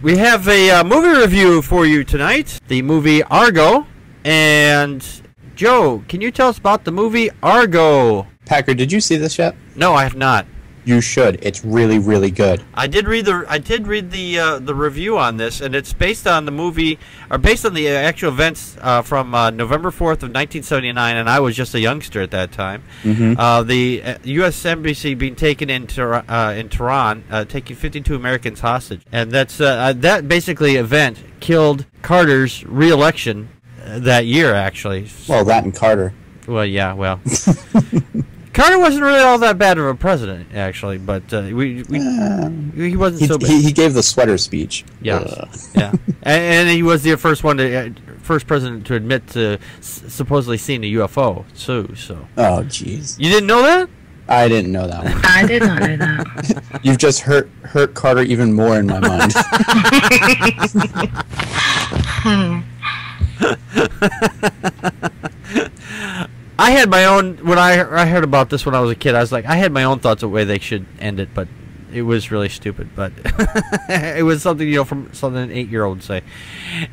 We have a movie review for you tonight. The movie Argo. And Joe, can you tell us about the movie Argo? Packard, did you see this yet? No, I have not. You should. It's really, really good. I did read the review on this, and it's based on the movie, or based on the actual events from November 4th of 1979, and I was just a youngster at that time. The U.S. Embassy being taken in Tehran, taking 52 Americans hostage, and that basically event killed Carter's re-election that year, actually. Well, that and Carter. Well, yeah, well. Carter wasn't really all that bad of a president, actually, but he wasn't so bad. He gave the sweater speech. Yeah, yeah, and he was the first president to admit to supposedly seeing a UFO too. So. Oh, jeez. You didn't know that? I didn't know that one. I did not know that. You've just hurt Carter even more in my mind. I had my own, when I heard about this when I was a kid, I was like, I had my own thoughts of the way they should end it, but it was really stupid, but it was something, from something an 8-year-old would say.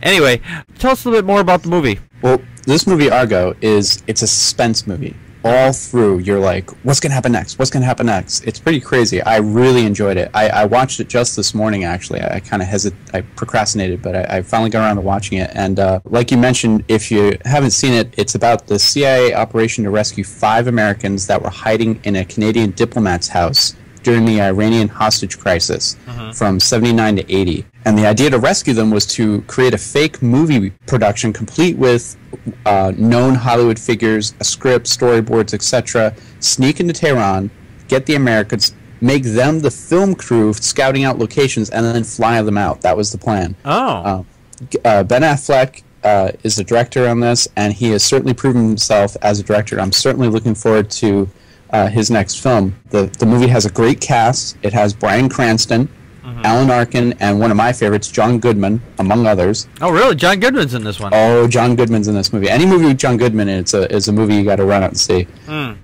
Anyway, tell us a little bit more about the movie. Well, this movie, Argo, it's a suspense movie. All through, you're like, what's going to happen next? What's going to happen next? It's pretty crazy. I really enjoyed it. I watched it just this morning, actually. I kind of I procrastinated, but I finally got around to watching it. And like you mentioned, if you haven't seen it, it's about the CIA operation to rescue 5 Americans that were hiding in a Canadian diplomat's house during the Iranian hostage crisis from 79 to 80. And the idea to rescue them was to create a fake movie production complete with known Hollywood figures, a script, storyboards, etc., sneak into Tehran, get the Americans, make them the film crew scouting out locations, and then fly them out. That was the plan. Oh. Ben Affleck is the director on this, and he has certainly proven himself as a director. I'm certainly looking forward to his next film. The movie has a great cast. It has Bryan Cranston, Alan Arkin, and one of my favorites, John Goodman, among others. Oh, really? John Goodman's in this one? Oh, John Goodman's in this movie. Any movie with John Goodman in it is a movie you got to run out and see.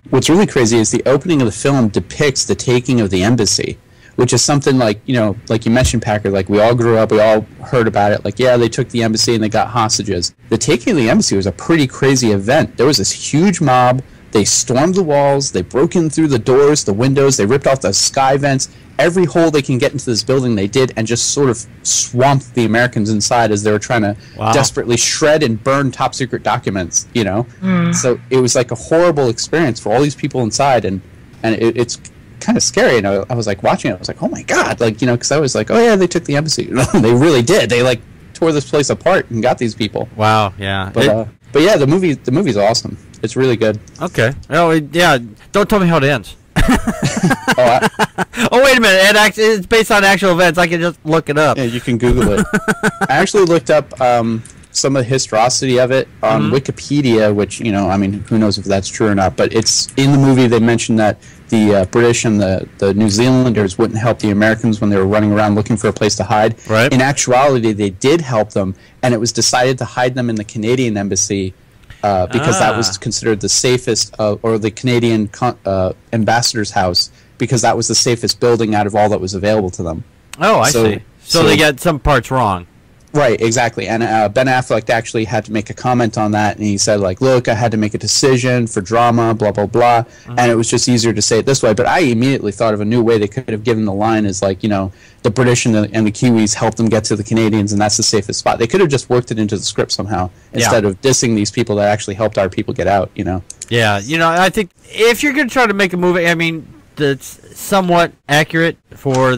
What's really crazy is the opening of the film depicts the taking of the embassy, which is something like, like you mentioned, Packard, like we all grew up, we all heard about it, like, yeah, they took the embassy and they got hostages. The taking of the embassy was a pretty crazy event. There was this huge mob. They stormed the walls, they broke in through the doors, the windows, they ripped off the sky vents. Every hole they can get into this building they did, and just sort of swamped the Americans inside as they were trying to desperately shred and burn top-secret documents, So it was like a horrible experience for all these people inside, and it's kind of scary. And I was like watching it, I was like, oh my God, like, because I was like, oh yeah, they took the embassy. They really did. They like tore this place apart and got these people. Wow, yeah. But yeah, the movie's awesome. It's really good. Okay. Oh yeah. Don't tell me how it ends. Oh, wait a minute. It's based on actual events. I can just look it up. Yeah, you can Google it. I actually looked up some of the historicity of it on Wikipedia, which, I mean, who knows if that's true or not. But it's in the movie. They mentioned that the British and the New Zealanders wouldn't help the Americans when they were running around looking for a place to hide. Right. In actuality, they did help them, and it was decided to hide them in the Canadian embassy. Because that was considered the safest, or the Canadian ambassador's house, because that was the safest building out of all that was available to them. Oh, I see. So they got some parts wrong. Right, exactly. And Ben Affleck actually had to make a comment on that, and he said, like, look, I had to make a decision for drama, blah, blah, blah, and it was just easier to say it this way. But I immediately thought of a new way they could have given the line as, like, the British and the Kiwis helped them get to the Canadians, and that's the safest spot. They could have just worked it into the script somehow, instead of dissing these people that actually helped our people get out, Yeah, I think if you're going to try to make a movie, I mean, that's somewhat accurate for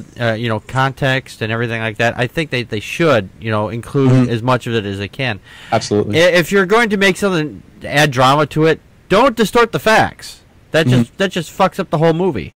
context and everything like that, I think they should include as much of it as they can. Absolutely. If you're going to make something, add drama to it, don't distort the facts. That just fucks up the whole movie.